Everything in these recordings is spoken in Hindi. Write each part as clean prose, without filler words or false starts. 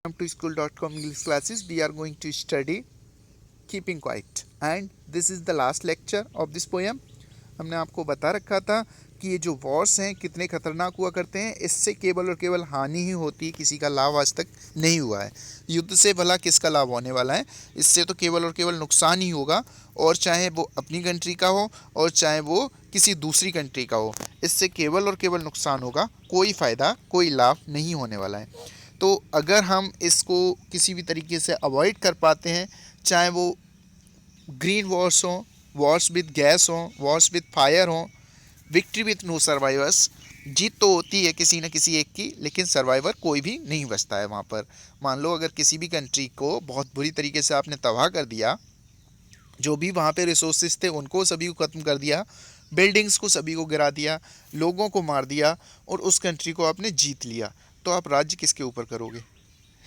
Welcome to school.com English classes. We are going to study Keeping Quiet and this is the last lecture of this poem. हमने आपको बता रखा था कि ये जो वॉर्स हैं कितने खतरनाक हुआ करते हैं, इससे केवल और केवल हानि ही होती है, किसी का लाभ आज तक नहीं हुआ है। युद्ध से भला किसका लाभ होने वाला है? इससे तो केवल और केवल नुकसान ही होगा, और चाहे वो अपनी कंट्री का हो और चाहे वो किसी दूसरी कंट्री का हो, इससे केवल और केवल नुकसान होगा, कोई फ़ायदा कोई लाभ नहीं होने वाला है। तो अगर हम इसको किसी भी तरीके से अवॉइड कर पाते हैं, चाहे वो ग्रीन वॉर्स हों, वॉर्स विद गैस हों, वॉर्स विद फायर हों, विक्ट्री विथ नो सर्वाइवर्स, जीत तो होती है किसी न किसी एक की, लेकिन सर्वाइवर कोई भी नहीं बचता है वहाँ पर। मान लो अगर किसी भी कंट्री को बहुत बुरी तरीके से आपने तबाह कर दिया, जो भी वहाँ पे रिसोर्सेज थे उनको सभी को ख़त्म कर दिया, बिल्डिंग्स को सभी को गिरा दिया, लोगों को मार दिया और उस कंट्री को आपने जीत लिया, तो आप राज्य किसके ऊपर करोगे?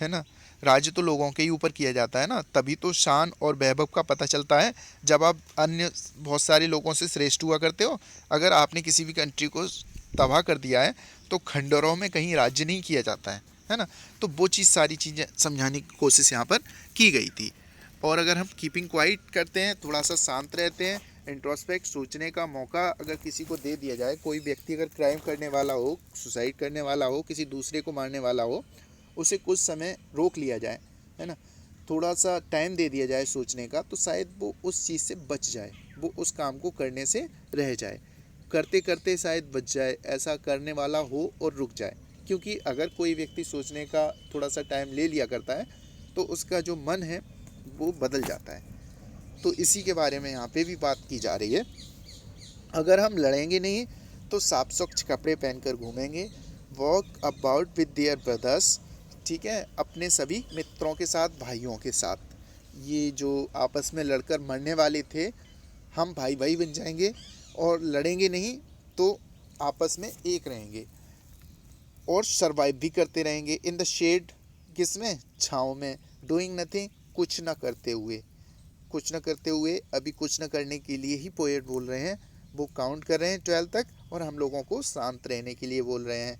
है ना? राज्य तो लोगों के ही ऊपर किया जाता है ना। तभी तो शान और वैभव का पता चलता है जब आप अन्य बहुत सारे लोगों से श्रेष्ठ हुआ करते हो। अगर आपने किसी भी कंट्री को तबाह कर दिया है तो खंडरों में कहीं राज्य नहीं किया जाता है ना? तो वो चीज़ सारी चीज़ें समझाने की कोशिश यहाँ पर की गई थी। और अगर हम कीपिंग क्वाइट करते हैं, थोड़ा सा शांत रहते हैं, इंट्रोस्पेक्ट सोचने का मौका अगर किसी को दे दिया जाए, कोई व्यक्ति अगर क्राइम करने वाला हो, सुसाइड करने वाला हो, किसी दूसरे को मारने वाला हो, उसे कुछ समय रोक लिया जाए, है ना, थोड़ा सा टाइम दे दिया जाए सोचने का, तो शायद वो उस चीज़ से बच जाए, वो उस काम को करने से रह जाए, करते करते शायद बच जाए, ऐसा करने वाला हो और रुक जाए। क्योंकि अगर कोई व्यक्ति सोचने का थोड़ा सा टाइम ले लिया करता है तो उसका जो मन है वो बदल जाता है। तो इसी के बारे में यहाँ पे भी बात की जा रही है। अगर हम लड़ेंगे नहीं तो साफ स्वच्छ कपड़े पहनकर घूमेंगे, walk about with their brothers, ठीक है, अपने सभी मित्रों के साथ, भाइयों के साथ। ये जो आपस में लड़कर मरने वाले थे, हम भाई भाई बन जाएंगे और लड़ेंगे नहीं तो आपस में एक रहेंगे और सरवाइव भी करते रहेंगे। इन द शेड, किसमें? छाँव में। डूइंग नथिंग, कुछ ना करते हुए, कुछ ना करते हुए, अभी कुछ ना करने के लिए ही पोएट बोल रहे हैं। वो काउंट कर रहे हैं 12 तक और हम लोगों को शांत रहने के लिए बोल रहे हैं।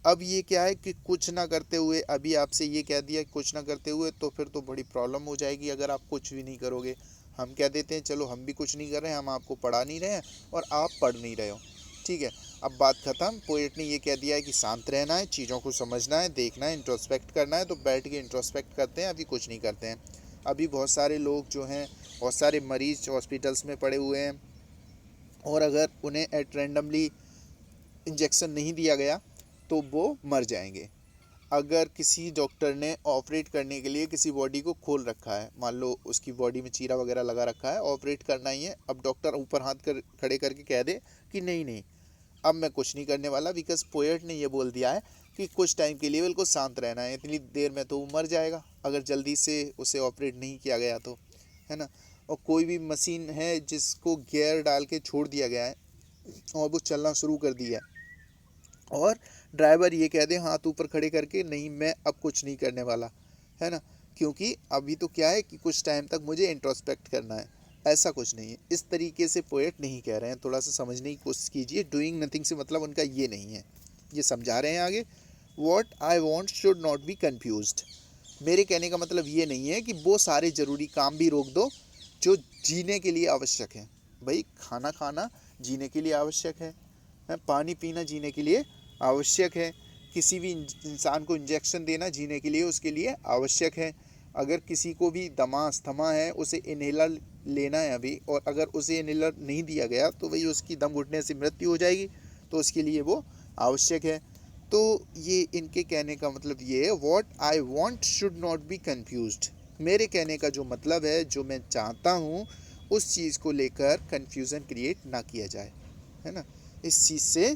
अब ये क्या है कि कुछ ना करते हुए, अभी आपसे ये कह दिया कुछ ना करते हुए, तो फिर तो बड़ी प्रॉब्लम हो जाएगी अगर आप कुछ भी नहीं करोगे। हम कह देते हैं चलो हम भी कुछ नहीं कर रहे हैं, हम आपको पढ़ा नहीं रहे हैं और आप पढ़ नहीं रहे हो, ठीक है, अब बात ख़त्म। पोएट ने ये कह दिया है कि शांत रहना है, चीज़ों को समझना है, देखना है, इंट्रोस्पेक्ट करना है, तो बैठ के इंट्रोस्पेक्ट करते हैं, अभी कुछ नहीं करते हैं। अभी बहुत सारे लोग जो हैं, बहुत सारे मरीज हॉस्पिटल्स में पड़े हुए हैं और अगर उन्हें एट रेंडमली इंजेक्शन नहीं दिया गया तो वो मर जाएंगे। अगर किसी डॉक्टर ने ऑपरेट करने के लिए किसी बॉडी को खोल रखा है, मान लो उसकी बॉडी में चीरा वगैरह लगा रखा है, ऑपरेट करना ही है, अब डॉक्टर ऊपर हाथ खड़े करके कह दे कि नहीं नहीं अब मैं कुछ नहीं करने वाला, बिकॉज पोएट ने ये बोल दिया है कि कुछ टाइम के लिए बिल्कुल शांत रहना है, इतनी देर में तो वो मर जाएगा अगर जल्दी से उसे ऑपरेट नहीं किया गया तो, है ना। और कोई भी मशीन है जिसको गियर डाल के छोड़ दिया गया है और वो चलना शुरू कर दिया है और ड्राइवर ये कह दे हाथ ऊपर खड़े करके नहीं मैं अब कुछ नहीं करने वाला, है ना, क्योंकि अभी तो क्या है कि कुछ टाइम तक मुझे इंट्रोस्पेक्ट करना है, ऐसा कुछ नहीं है। इस तरीके से पोएट नहीं कह रहे हैं, थोड़ा सा समझने की कोशिश कीजिए। डूइंग नथिंग से मतलब उनका ये नहीं है, ये समझा रहे हैं आगे। What I want should not be confused, मेरे कहने का मतलब ये नहीं है कि वो सारे ज़रूरी काम भी रोक दो जो जीने के लिए आवश्यक है। भाई खाना खाना जीने के लिए आवश्यक है, पानी पीना जीने के लिए आवश्यक है, किसी भी इंसान को इंजेक्शन देना जीने के लिए उसके लिए आवश्यक है। अगर किसी को भी दमा अस्थमा है उसे इन्हेलर लेना है अभी, और अगर उसे इन्हेलर नहीं दिया गया तो वही उसकी दम घुटने से मृत्यु हो जाएगी, तो उसके लिए वो आवश्यक है। तो ये इनके कहने का मतलब ये है, what I want should not be confused, मेरे कहने का जो मतलब है, जो मैं चाहता हूँ उस चीज़ को लेकर कन्फ्यूज़न क्रिएट ना किया जाए, है ना, इस चीज़ से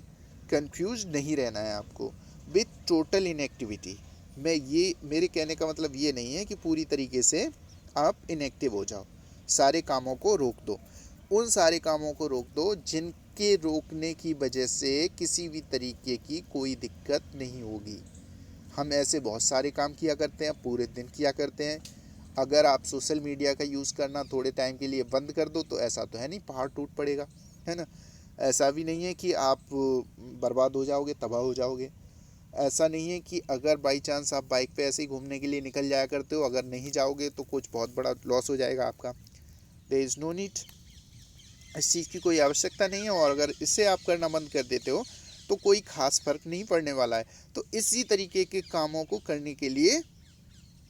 कंफ्यूज नहीं रहना है आपको। विथ टोटल इनएक्टिविटी, मैं ये, मेरे कहने का मतलब ये नहीं है कि पूरी तरीके से आप इनएक्टिव हो जाओ, सारे कामों को रोक दो, उन सारे कामों को रोक दो जिनके रोकने की वजह से किसी भी तरीके की कोई दिक्कत नहीं होगी। हम ऐसे बहुत सारे काम किया करते हैं, पूरे दिन किया करते हैं। अगर आप सोशल मीडिया का यूज़ करना थोड़े टाइम के लिए बंद कर दो तो ऐसा तो है नहीं पहाड़ टूट पड़ेगा, है ना। ऐसा भी नहीं है कि आप बर्बाद हो जाओगे, तबाह हो जाओगे। ऐसा नहीं है कि अगर बाई चांस आप बाइक पे ऐसे ही घूमने के लिए निकल जाया करते हो, अगर नहीं जाओगे तो कुछ बहुत बड़ा लॉस हो जाएगा आपका। देयर इज़ नो नीड, इस चीज़ की कोई आवश्यकता नहीं है। और अगर इसे आप करना बंद कर देते हो तो कोई ख़ास फ़र्क नहीं पड़ने वाला है। तो इसी तरीके के कामों को करने के लिए,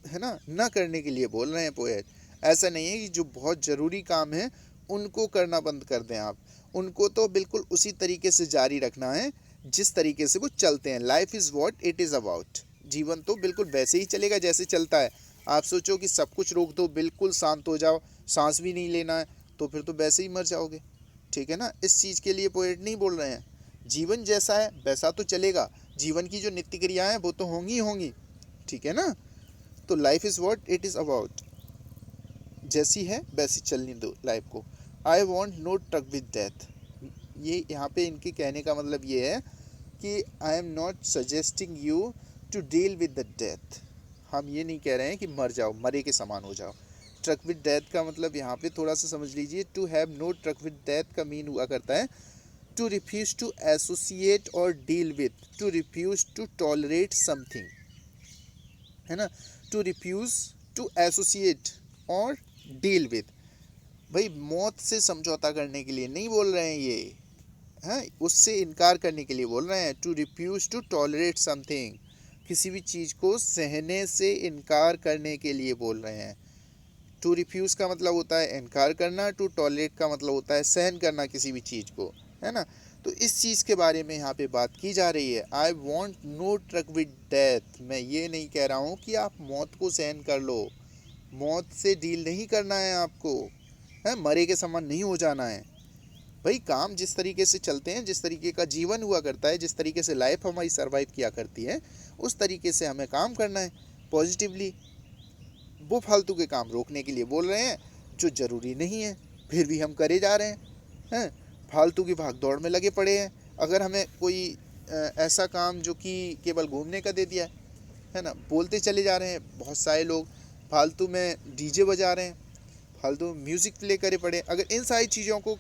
है ना करने के लिए बोल रहे हैं पोएट। ऐसा नहीं है कि जो बहुत ज़रूरी काम है उनको करना बंद कर दें आप, उनको तो बिल्कुल उसी तरीके से जारी रखना है जिस तरीके से वो चलते हैं। Life is what it is about, जीवन तो बिल्कुल वैसे ही चलेगा जैसे चलता है। आप सोचो कि सब कुछ रोक दो, बिल्कुल शांत हो जाओ, सांस भी नहीं लेना है, तो फिर तो वैसे ही मर जाओगे। ठीक है ना, इस चीज़ के लिए पोएट नहीं बोल रहे हैं। जीवन जैसा है वैसा तो चलेगा, जीवन की जो नित्य क्रियाएं हैं वो तो होंगी ही होंगी। ठीक है ना, तो life is what it is about, जैसी है वैसी चलनी दो लाइफ को। I want no truck with death, ये यहाँ पे इनके कहने का मतलब ये है कि I am not suggesting you to deal with the death. हम ये नहीं कह रहे हैं कि मर जाओ, मरे के समान हो जाओ। ट्रक विद डेथ का मतलब यहाँ पे थोड़ा सा समझ लीजिए, to have no truck with death का मीन हुआ करता है टू रिफ्यूज टू एसोसिएट और deal with, to refuse to tolerate something, है ना। टू रिफ्यूज टू एसोसिएट और डील विद, भाई मौत से समझौता करने के लिए नहीं बोल रहे हैं ये, हैं, उससे इनकार करने के लिए बोल रहे हैं। To refuse to tolerate something, किसी भी चीज़ को सहने से इनकार करने के लिए बोल रहे हैं। टू रिफ्यूज़ का मतलब होता है इनकार करना, टू टॉलरेट का मतलब होता है सहन करना किसी भी चीज़ को, है ना। तो इस चीज़ के बारे में यहाँ पे बात की जा रही है। I want no truck with death, मैं ये नहीं कह रहा हूँ कि आप मौत को सहन कर लो, मौत से डील नहीं करना है आपको, है, मरे के समान नहीं हो जाना है। भाई काम जिस तरीके से चलते हैं, जिस तरीके का जीवन हुआ करता है, जिस तरीके से लाइफ हमारी सर्वाइव किया करती है, उस तरीके से हमें काम करना है पॉजिटिवली। वो फालतू के काम रोकने के लिए बोल रहे हैं जो ज़रूरी नहीं है, फिर भी हम करे जा रहे हैं, फालतू की भाग दौड़ में लगे पड़े हैं। अगर हमें कोई ऐसा काम जो कि केवल घूमने का दे दिया है ना, बोलते चले जा रहे हैं। बहुत सारे लोग फालतू में डीजे बजा रहे हैं, फालतू म्यूज़िक प्ले करे पड़े। अगर इन सारी चीज़ों को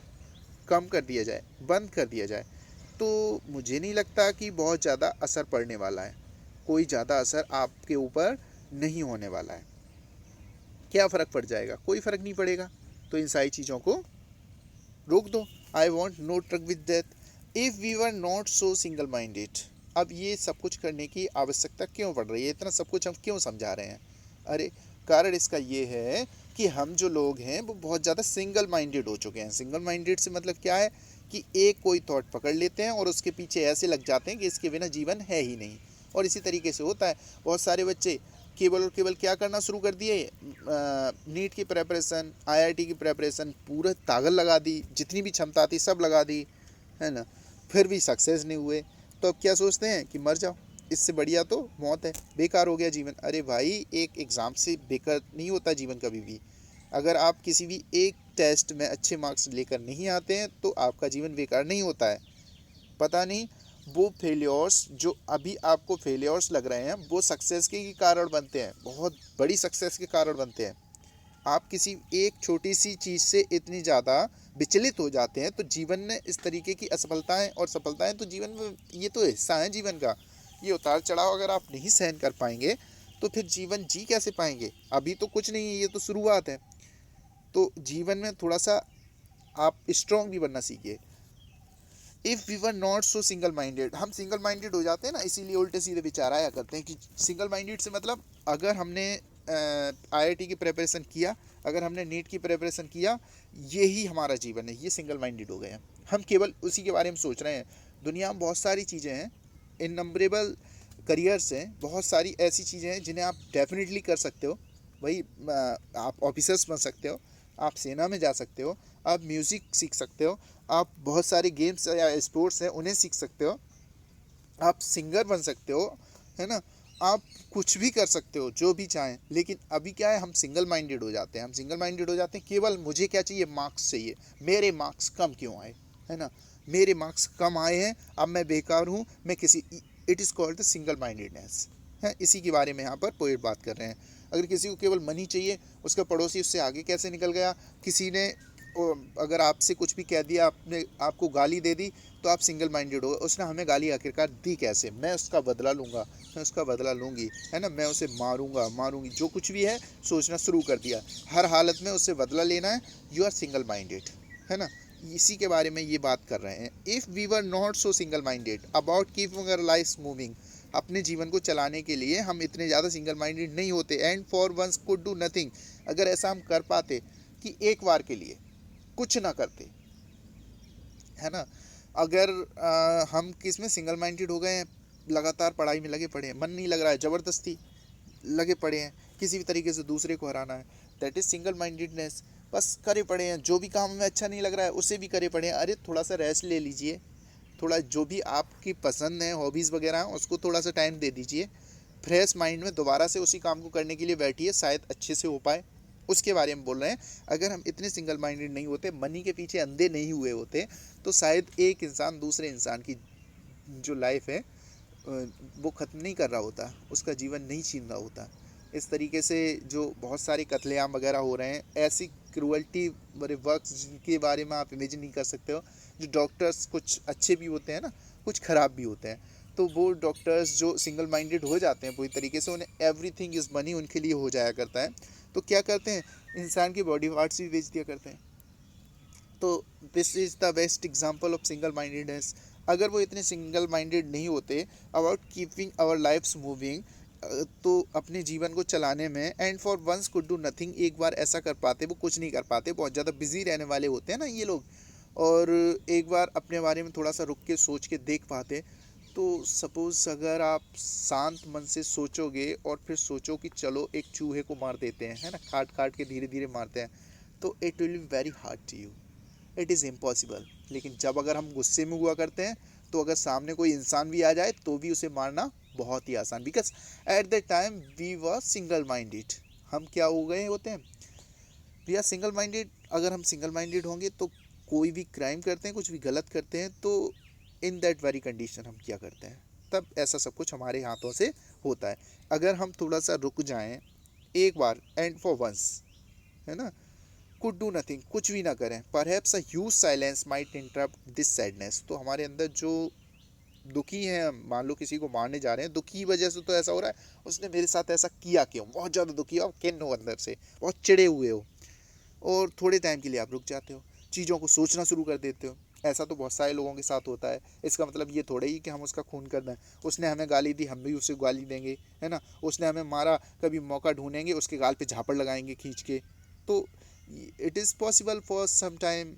कम कर दिया जाए, बंद कर दिया जाए, तो मुझे नहीं लगता कि बहुत ज़्यादा असर पड़ने वाला है। कोई ज़्यादा असर आपके ऊपर नहीं होने वाला है। क्या फ़र्क पड़ जाएगा? कोई फ़र्क नहीं पड़ेगा। तो इन सारी चीज़ों को रोक दो। I want no truck with death if we were not so single minded. अब ये सब कुछ करने की आवश्यकता क्यों पड़ रही है, इतना सब कुछ हम क्यों समझा रहे हैं? अरे कारण इसका ये है कि हम जो लोग हैं वो बहुत ज़्यादा सिंगल माइंडेड हो चुके हैं। सिंगल माइंडेड से मतलब क्या है कि एक कोई थॉट पकड़ लेते हैं और उसके पीछे ऐसे लग जाते हैं कि इसके बिना जीवन है ही नहीं। और इसी तरीके से होता है। बहुत सारे बच्चे केवल और केवल क्या करना शुरू कर दिए, नीट की प्रेपरेशन, आईआईटी की प्रेपरेशन, पूरा ताकत लगा दी, जितनी भी क्षमता थी सब लगा दी, है ना, फिर भी सक्सेस नहीं हुए। तो अब क्या सोचते हैं कि मर जाओ, इससे बढ़िया तो मौत है, बेकार हो गया जीवन। अरे भाई एक एग्ज़ाम से बेकार नहीं होता जीवन कभी भी। अगर आप किसी भी एक टेस्ट में अच्छे मार्क्स लेकर नहीं आते हैं तो आपका जीवन बेकार नहीं होता है। पता नहीं वो फेलियर्स जो अभी आपको फेलियर्स लग रहे हैं वो सक्सेस के कारण बनते हैं, बहुत बड़ी सक्सेस के कारण बनते हैं। आप किसी एक छोटी सी चीज़ से इतनी ज़्यादा विचलित हो जाते हैं तो जीवन में इस तरीके की असफलताएं और सफलताएं तो जीवन में ये तो हिस्सा है जीवन का। ये उतार चढ़ाव अगर आप नहीं सहन कर पाएंगे तो फिर जीवन जी कैसे पाएंगे? अभी तो कुछ नहीं है, ये तो शुरुआत है। तो जीवन में थोड़ा सा आप स्ट्रॉन्ग भी बनना सीखिए। If we were not so single minded, हम सिंगल माइंडेड हो जाते हैं ना, इसीलिए उल्टे सीधे विचार आया करते हैं कि सिंगल माइंडेड से मतलब अगर हमने आईआईटी की प्रिपरेशन किया, अगर हमने नीट की प्रिपरेशन किया, यही हमारा जीवन है, ये सिंगल माइंडेड हो गए हैं। हम केवल उसी के बारे में सोच रहे हैं। दुनिया में बहुत सारी चीज़ें हैं, इननंबरेबल करियर्स हैं, बहुत सारी ऐसी चीज़ें हैं जिन्हें आप डेफिनेटली कर सकते हो। भाई आप ऑफिसर्स बन सकते हो, आप सेना में जा सकते हो, आप म्यूज़िक सीख सकते हो, आप बहुत सारे गेम्स या स्पोर्ट्स हैं उन्हें सीख सकते हो, आप सिंगर बन सकते हो, है ना, आप कुछ भी कर सकते हो जो भी चाहें। लेकिन अभी क्या है, हम सिंगल माइंडेड हो जाते हैं। हम सिंगल माइंडेड हो जाते हैं, केवल मुझे क्या चाहिए, मार्क्स चाहिए। मेरे मार्क्स कम क्यों आए, है ना, मेरे मार्क्स कम आए हैं, अब मैं बेकार हूँ, मैं किसी, it is called the single mindedness है। इसी के बारे में यहाँ पर पोएट बात कर रहे हैं। अगर किसी को केवल मनी चाहिए, उसका पड़ोसी उससे आगे कैसे निकल गया, किसी ने अगर आपसे कुछ भी कह दिया, आपने आपको गाली दे दी, तो आप सिंगल माइंडेड हो। उसने हमें गाली आखिरकार दी कैसे, मैं उसका बदला लूँगा, मैं उसका बदला लूँगी, है ना, मैं उसे मारूंगा मारूंगी, जो कुछ भी है सोचना शुरू कर दिया, हर हालत में उससे बदला लेना है। यू आर सिंगल माइंडेड, है ना, इसी के बारे में ये बात कर रहे हैं। If we were not so single minded about keeping our life moving, अपने जीवन को चलाने के लिए हम इतने ज़्यादा सिंगल माइंडेड नहीं होते। And for once could do nothing, अगर ऐसा हम कर पाते कि एक बार के लिए कुछ ना करते, है ना, अगर हम किस में सिंगल माइंडेड हो गए हैं, लगातार पढ़ाई में लगे पड़े हैं, मन नहीं लग रहा है, ज़बरदस्ती लगे पड़े हैं, किसी भी तरीके से दूसरे को हराना है, दैट इज़ सिंगल माइंडेडनेस। बस करे पड़े हैं, जो भी काम हमें अच्छा नहीं लग रहा है उसे भी करे पड़े हैं। अरे थोड़ा सा रेस्ट ले लीजिए, थोड़ा जो भी आपकी पसंद है, हॉबीज़ वगैरह हैं, उसको थोड़ा सा टाइम दे दीजिए, फ्रेश माइंड में दोबारा से उसी काम को करने के लिए बैठिए, शायद अच्छे से हो पाए। उसके बारे में बोल रहे हैं। अगर हम इतने सिंगल माइंडेड नहीं होते, मनी के पीछे अंधे नहीं हुए होते, तो शायद एक इंसान दूसरे इंसान की जो लाइफ है वो ख़त्म नहीं कर रहा होता, उसका जीवन नहीं छीन रहा होता। इस तरीके से जो बहुत सारे कत्लेआम वगैरह हो रहे हैं, ऐसी क्रूअल्टी वाले वर्क्स जिनके बारे में आप इमेजिन नहीं कर सकते हो, जो डॉक्टर्स कुछ अच्छे भी होते हैं ना, कुछ ख़राब भी होते हैं, तो वो डॉक्टर्स जो सिंगल माइंडेड हो जाते हैं पूरी तरीके से, उन्हें एवरीथिंग इज़ मनी उनके लिए हो जाया करता है, तो क्या करते हैं, इंसान के बॉडी पार्ट्स भी बेच दिया करते हैं। तो this is the best example of single mindedness. अगर वो इतने सिंगल माइंडेड नहीं होते about keeping our lives moving, तो अपने जीवन को चलाने में, and for once could do nothing, एक बार ऐसा कर पाते, वो कुछ नहीं कर पाते, बहुत ज़्यादा बिजी रहने वाले होते हैं ना ये लोग, और एक बार अपने बारे में थोड़ा सा रुक के सोच के देख पाते, तो सपोज़ अगर आप शांत मन से सोचोगे और फिर सोचो कि चलो एक चूहे को मार देते हैं, है ना, काट काट के धीरे धीरे मारते हैं, तो it will be very hard to you, it is impossible. लेकिन जब अगर हम गुस्से में हुआ करते हैं, तो अगर सामने कोई इंसान भी आ जाए तो भी उसे मारना बहुत ही आसान, because at the time we were single minded. हम क्या हो गए होते हैं, वी आर सिंगल माइंडेड। अगर हम सिंगल माइंडेड होंगे तो कोई भी क्राइम करते हैं, कुछ भी गलत करते हैं, तो इन दैट वेरी कंडीशन हम क्या करते हैं, तब ऐसा सब कुछ हमारे हाथों से होता है। अगर हम थोड़ा सा रुक जाएं एक बार, एंड फॉर वंस, है ना, कुड डू नथिंग, कुछ भी ना करें, perhaps a huge silence might interrupt this sadness, तो हमारे अंदर जो दुखी हैं, मान लो किसी को मारने जा रहे हैं, दुखी की वजह से तो ऐसा हो रहा है, उसने मेरे साथ ऐसा किया क्यों, बहुत ज़्यादा दुखी हो, किन हो अंदर से, बहुत चिड़े हुए हो, और थोड़े टाइम के लिए आप रुक जाते हो, चीज़ों को सोचना शुरू कर देते हो। ऐसा तो बहुत सारे लोगों के साथ होता है। इसका मतलब ये थोड़ा ही कि हम उसका खून कर दें, उसने हमें गाली दी हम भी उसे गाली देंगे, है ना, उसने हमें मारा, कभी मौका ढूंढेंगे उसके गाल पे झापड़ लगाएंगे खींच के। तो it is possible for some time,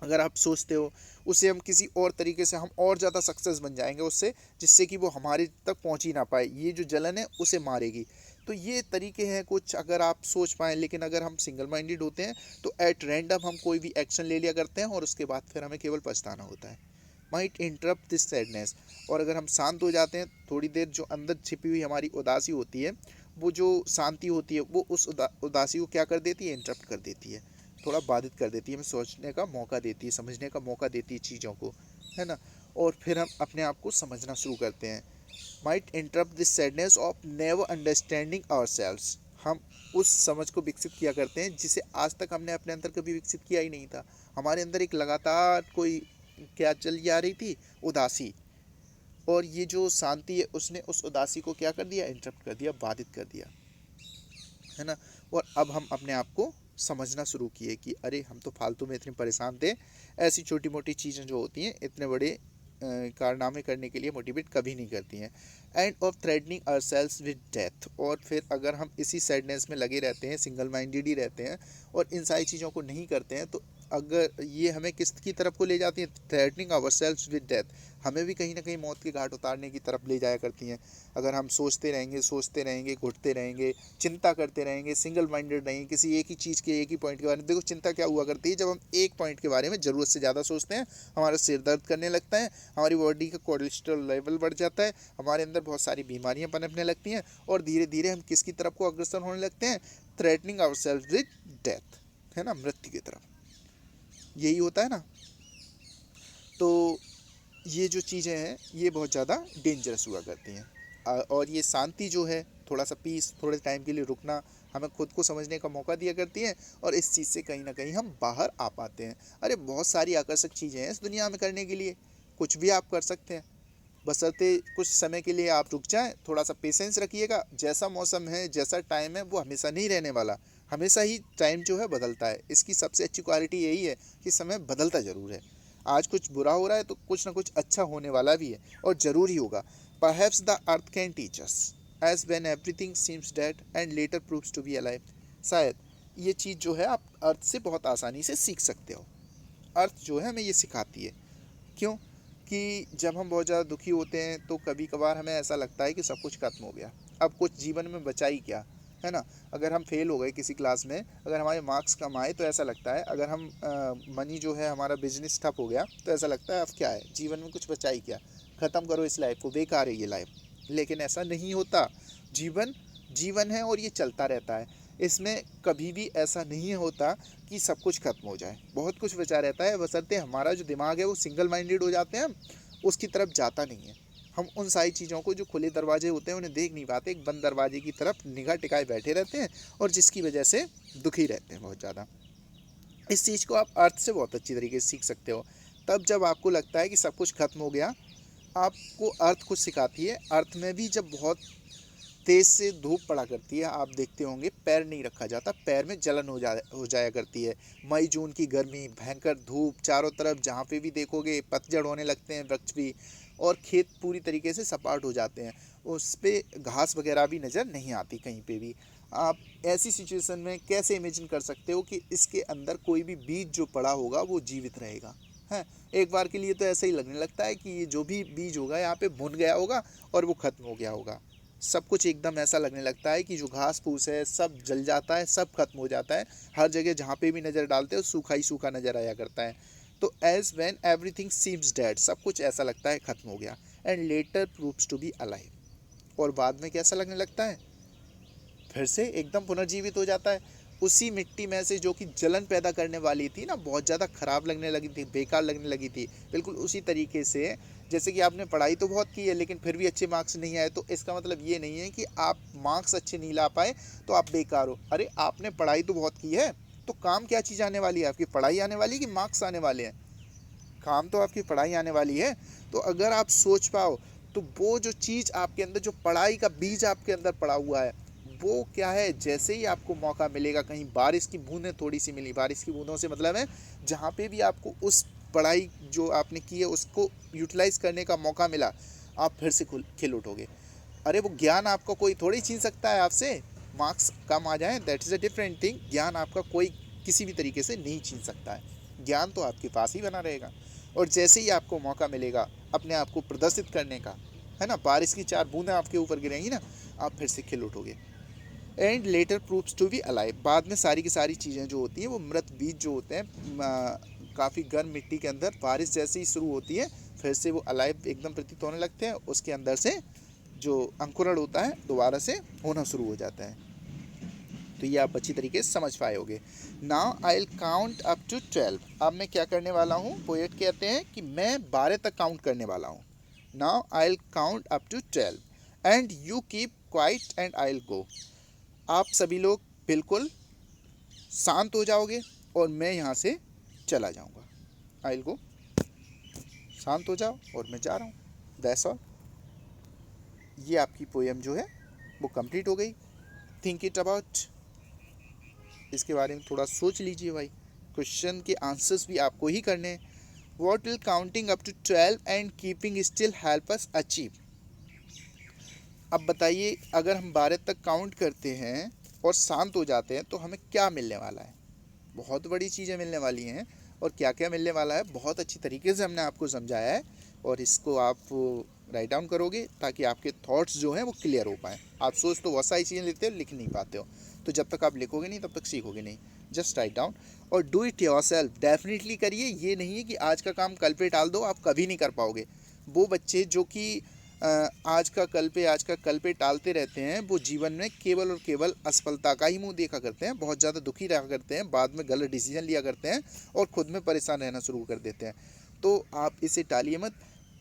अगर आप सोचते हो उसे हम किसी और तरीके से, हम और ज़्यादा सक्सेस बन जाएंगे उससे, जिससे कि वो हमारे तक पहुंच ही ना पाए, ये जो जलन है उसे मारेगी। तो ये तरीके हैं कुछ, अगर आप सोच पाएँ। लेकिन अगर हम सिंगल माइंडेड होते हैं तो एट रैंडम हम कोई भी एक्शन ले लिया करते हैं, और उसके बाद फिर हमें केवल पछताना होता है। Might interrupt this sadness. और अगर हम शांत हो जाते हैं थोड़ी देर, जो अंदर छिपी हुई हमारी उदासी होती है, वो जो शांति होती है, वो उस उदासी को क्या कर देती है, इंटरप्ट कर देती है, थोड़ा बाधित कर देती है, हमें सोचने का मौका देती है, समझने का मौका देती है चीज़ों को, है ना, और फिर हम अपने आप को समझना शुरू करते हैं। Might interrupt this sadness of never understanding ourselves. हम उस समझ को विकसित किया करते हैं जिसे आज तक हमने अपने अंदर कभी विकसित किया ही नहीं था। हमारे अंदर एक लगातार कोई क्या चली आ रही थी, उदासी, और ये जो शांति है उसने उस उदासी को क्या कर दिया, इंटरप्ट कर दिया, बाधित कर दिया, है ना। और अब हम अपने आप को समझना शुरू किए कि अरे हम तो फालतू में इतने परेशान थे, ऐसी छोटी मोटी चीज़ें जो होती हैं इतने बड़े कारनामे करने के लिए मोटिवेट कभी नहीं करती हैं। And of threatening ourselves with death. और फिर अगर हम इसी सैडनेस में लगे रहते हैं, सिंगल माइंडेड ही रहते हैं और इन सारी चीज़ों को नहीं करते हैं, तो अगर ये हमें किस की तरफ को ले जाती हैं, threatening ourselves with death, हमें भी कहीं ना कहीं मौत के घाट उतारने की तरफ ले जाया करती हैं। अगर हम सोचते रहेंगे, घुटते रहेंगे, चिंता करते रहेंगे, सिंगल माइंडेड रहेंगे किसी एक ही चीज़ के, एक ही पॉइंट के बारे में। देखो चिंता क्या हुआ करती है, जब हम एक पॉइंट के बारे में ज़रूरत से ज़्यादा सोचते हैं, हमारा सिर दर्द करने लगता है, हमारी बॉडी का कोलेस्ट्रॉल लेवल बढ़ जाता है, हमारे अंदर बहुत सारी बीमारियां पनपने लगती हैं, और धीरे धीरे हम किसकी तरफ को अग्रसर होने लगते हैं, threatening our self with death, है ना, मृत्यु की तरफ। यही होता है ना। तो ये जो चीज़ें हैं ये बहुत ज़्यादा डेंजरस हुआ करती हैं, और ये शांति जो है थोड़ा सा पीस, थोड़े टाइम के लिए रुकना हमें खुद को समझने का मौका दिया करती हैं, और इस चीज़ से कहीं ना कहीं हम बाहर आ पाते हैं। अरे बहुत सारी आकर्षक चीज़ें हैं इस दुनिया में करने के लिए, कुछ भी आप कर सकते हैं, बशर्ते कुछ समय के लिए आप रुक जाएं, थोड़ा सा पेशेंस रखिएगा। जैसा मौसम है, जैसा टाइम है, वो हमेशा नहीं रहने वाला, हमेशा ही टाइम जो है बदलता है। इसकी सबसे अच्छी क्वालिटी यही है कि समय बदलता ज़रूर है। आज कुछ बुरा हो रहा है तो कुछ ना कुछ अच्छा होने वाला भी है, और ज़रूर ही होगा। Perhaps the earth can teach us as when everything seems dead and later proves to be alive. शायद ये चीज़ जो है आप अर्थ से बहुत आसानी से सीख सकते हो। अर्थ जो है हमें ये सिखाती है। क्यों? कि जब हम बहुत ज़्यादा दुखी होते हैं तो कभी कभार हमें ऐसा लगता है कि सब कुछ खत्म हो गया, अब कुछ जीवन में बचा ही क्या, है ना। अगर हम फेल हो गए किसी क्लास में, अगर हमारे मार्क्स कम आए तो ऐसा लगता है, अगर हम मनी जो है हमारा बिजनेस ठप हो गया तो ऐसा लगता है अब क्या है, जीवन में कुछ बचा ही क्या, ख़त्म करो इस लाइफ को, बेकार है ये लाइफ। लेकिन ऐसा नहीं होता। जीवन जीवन है और ये चलता रहता है। इसमें कभी भी ऐसा नहीं होता कि सब कुछ खत्म हो जाए, बहुत कुछ बचा रहता है, बशर्ते हमारा जो दिमाग है वो सिंगल माइंडेड हो जाते हैं, हम उसकी तरफ जाता नहीं है। हम उन सारी चीज़ों को जो खुले दरवाजे होते हैं उन्हें देख नहीं पाते, एक बंद दरवाजे की तरफ निगाह टिकाए बैठे रहते हैं, और जिसकी वजह से दुखी रहते हैं बहुत ज़्यादा। इस चीज़ को आप अर्थ से बहुत अच्छी तरीके से सीख सकते हो। तब जब आपको लगता है कि सब कुछ खत्म हो गया, आपको अर्थ कुछ सिखाती है। अर्थ में भी जब बहुत तेज़ से धूप पड़ा करती है, आप देखते होंगे पैर नहीं रखा जाता, पैर में जलन हो जाया करती है। मई जून की गर्मी, भयंकर धूप, चारों तरफ जहाँ पे भी देखोगे पतझड़ होने लगते हैं वृक्ष भी, और खेत पूरी तरीके से सपाट हो जाते हैं, उस पर घास वगैरह भी नज़र नहीं आती कहीं पे भी। आप ऐसी सिचुएशन में कैसे इमेजिन कर सकते हो कि इसके अंदर कोई भी बीज जो पड़ा होगा वो जीवित रहेगा, है। एक बार के लिए तो ऐसा ही लगने लगता है कि ये जो भी बीज होगा यहाँ पे बुन गया होगा और वो खत्म हो गया होगा। सब कुछ एकदम ऐसा लगने लगता है कि जो घास फूस है सब जल जाता है, सब खत्म हो जाता है, हर जगह जहाँ पे भी नज़र डालते हो सूखा ही सूखा नज़र आया करता है। तो as when everything seems dead, सब कुछ ऐसा लगता है खत्म हो गया, and later proves to be alive, और बाद में कैसा लगने लगता है, फिर से एकदम पुनर्जीवित हो जाता है। उसी मिट्टी में से जो कि जलन पैदा करने वाली थी ना, बहुत ज़्यादा ख़राब लगने लगी थी, बेकार लगने लगी थी, बिल्कुल उसी तरीके से जैसे कि आपने पढ़ाई तो बहुत की है लेकिन फिर भी अच्छे मार्क्स नहीं आए, तो इसका मतलब ये नहीं है कि आप मार्क्स अच्छे नहीं ला पाए तो आप बेकार हो। अरे आपने पढ़ाई तो बहुत की है, तो काम क्या चीज़ आने वाली है आपकी, पढ़ाई आने वाली है कि मार्क्स आने वाले हैं? काम तो आपकी पढ़ाई आने वाली है। तो अगर आप सोच पाओ तो वो जो चीज़ आपके अंदर, जो पढ़ाई का बीज आपके अंदर पड़ा हुआ है, वो क्या है, जैसे ही आपको मौका मिलेगा, कहीं बारिश की बूंदें थोड़ी सी मिली, बारिश की बूंदों से मतलब है जहाँ पे भी आपको उस पढ़ाई जो आपने की है उसको यूटिलाइज करने का मौका मिला, आप फिर से खिल उठोगे। अरे वो ज्ञान आपका कोई थोड़ी छीन सकता है आपसे। मार्क्स कम आ जाए that is a different thing, ज्ञान आपका कोई किसी भी तरीके से नहीं छीन सकता है। ज्ञान तो आपके पास ही बना रहेगा, और जैसे ही आपको मौका मिलेगा अपने आप को प्रदर्शित करने का, है ना, बारिश की 4 बूंदें आपके ऊपर गिरेंगी ना, आप फिर से खिल उठोगे। And later proves to be alive, बाद में सारी की सारी चीज़ें जो होती हैं वो मृत बीज जो होते हैं काफ़ी गर्म मिट्टी के अंदर बारिश जैसे ही शुरू होती है फिर से वो अलाइव एकदम प्रतीत होने लगते हैं, उसके अंदर से जो अंकुरण होता है दोबारा से होना शुरू हो जाता है। तो ये आप अच्छी तरीके से समझ पाए होगे। Now I will count up to 12। अब मैं क्या करने वाला हूँ, पोएट कहते हैं कि मैं 12 तक काउंट करने वाला हूँ। Now I will count up to 12 and you keep quiet and I will go. आप सभी लोग बिल्कुल शांत हो जाओगे और मैं यहाँ से चला जाऊँगा। आई विल गो, शांत हो जाओ और मैं जा रहा हूँ, दैट्स ऑल। ये आपकी पोएम जो है वो कंप्लीट हो गई। थिंक इट अबाउट, इसके बारे में थोड़ा सोच लीजिए भाई। क्वेश्चन के आंसर्स भी आपको ही करने हैं। What will counting up to 12 and keeping still help us achieve. अब बताइए, अगर हम 12 तक काउंट करते हैं और शांत हो जाते हैं तो हमें क्या मिलने वाला है? बहुत बड़ी चीज़ें मिलने वाली हैं, और क्या क्या मिलने वाला है बहुत अच्छी तरीके से हमने आपको समझाया है, और इसको आप राइट डाउन करोगे ताकि आपके थॉट्स जो हैं वो क्लियर हो पाएँ। आप सोच तो बहुत सारी चीज़ें लेते हो, लिख नहीं पाते हो, तो जब तक आप लिखोगे नहीं तब तक सीखोगे नहीं। जस्ट राइट डाउन और डू इट योरसेल्फ, डेफिनेटली करिए। ये नहीं है कि आज का काम कल पे टाल दो, आप कभी नहीं कर पाओगे। वो बच्चे जो कि आज का कल पे टालते रहते हैं, वो जीवन में केवल और केवल असफलता का ही मुंह देखा करते हैं, बहुत ज़्यादा दुखी रहा करते हैं, बाद में गलत डिसीजन लिया करते हैं और खुद में परेशान रहना शुरू कर देते हैं। तो आप इसे टालिए मत,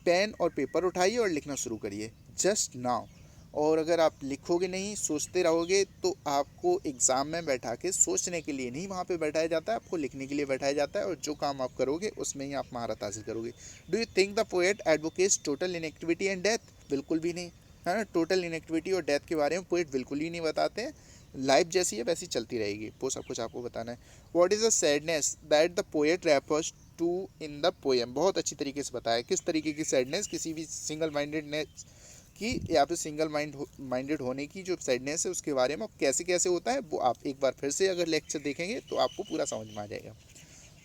पेन और पेपर उठाइए और लिखना शुरू करिए। जस्ट नाउ और अगर आप लिखोगे नहीं, सोचते रहोगे, तो आपको एग्ज़ाम में बैठा के सोचने के लिए नहीं वहाँ पे बैठाया जाता है, आपको लिखने के लिए बैठाया जाता है, और जो काम आप करोगे उसमें ही आप महारत हासिल करोगे। Do you think the poet advocates total inactivity and death? बिल्कुल भी नहीं, है ना। टोटल इनएक्टिविटी और डेथ के बारे में पोएट बिल्कुल ही नहीं बताते हैं। लाइफ जैसी है वैसी चलती रहेगी, वो सब कुछ आपको बताना है। What is the sadness that the poet refers to in the poem? बहुत अच्छी तरीके से बताया किस तरीके की सैडनेस, किसी भी सिंगल माइंडेडनेस की या फिर सिंगल माइंडेड होने की जो सैडनेस है उसके बारे में कैसे कैसे होता है, वो आप एक बार फिर से अगर लेक्चर देखेंगे तो आपको पूरा समझ में आ जाएगा।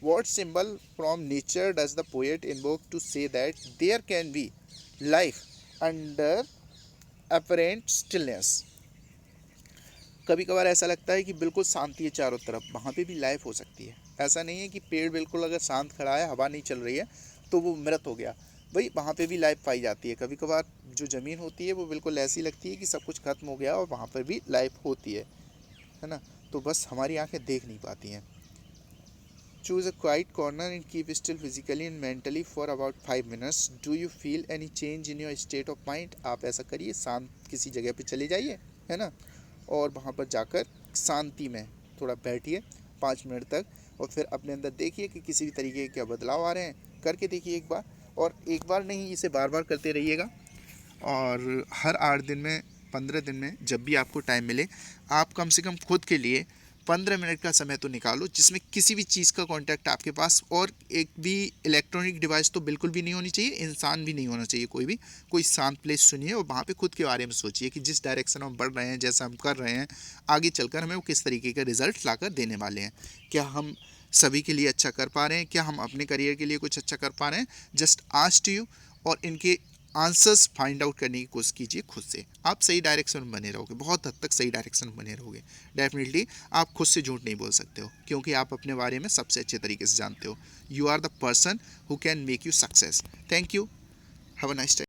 What symbol from nature does the poet invoke to say that there can be life under apparent stillness? कभी कभार ऐसा लगता है कि बिल्कुल शांति है चारों तरफ, वहाँ पे भी लाइफ हो सकती है। ऐसा नहीं है कि पेड़ बिल्कुल अगर शांत खड़ा है, हवा नहीं चल रही है, तो वो मृत हो गया। भाई वहाँ पे भी लाइफ पाई जाती है। कभी कभार जो ज़मीन होती है वो बिल्कुल ऐसी लगती है कि सब कुछ खत्म हो गया और वहाँ पर भी लाइफ होती है ना। तो बस हमारी आंखें देख नहीं पाती हैं। Choose a quiet corner and keep still physically and mentally for about 5 minutes. Do you feel any change in your state of mind? आप ऐसा करिए, शांत किसी जगह पे चले जाइए, है ना, और वहाँ पर जाकर शांति में थोड़ा बैठिए 5 मिनट तक, और फिर अपने अंदर देखिए कि किसी भी तरीके के क्या बदलाव आ रहे हैं। करके देखिए एक बार, और एक बार नहीं, इसे बार बार करते रहिएगा। और हर 8 दिन में, 15 दिन में, जब भी आपको टाइम मिले, आप कम से कम खुद के लिए 15 मिनट का समय तो निकालो जिसमें किसी भी चीज़ का कांटेक्ट आपके पास, और एक भी इलेक्ट्रॉनिक डिवाइस तो बिल्कुल भी नहीं होनी चाहिए, इंसान भी नहीं होना चाहिए कोई भी। कोई शांत प्लेस चुनिए और वहाँ पे खुद के बारे में सोचिए कि जिस डायरेक्शन में हम बढ़ रहे हैं, जैसा हम कर रहे हैं, आगे चलकर हमें वो किस तरीके का रिजल्ट लाकर देने वाले हैं। क्या हम सभी के लिए अच्छा कर पा रहे हैं? क्या हम अपने करियर के लिए कुछ अच्छा कर पा रहे हैं? जस्ट आस्क टू यू, और इनके आंसर्स फाइंड आउट करने की कोशिश कीजिए खुद से। आप सही डायरेक्शन में बने रहोगे, बहुत हद तक सही डायरेक्शन में बने रहोगे। डेफिनेटली आप खुद से झूठ नहीं बोल सकते हो, क्योंकि आप अपने बारे में सबसे अच्छे तरीके से जानते हो। You are the person who can make you success. Thank you, have a nice day.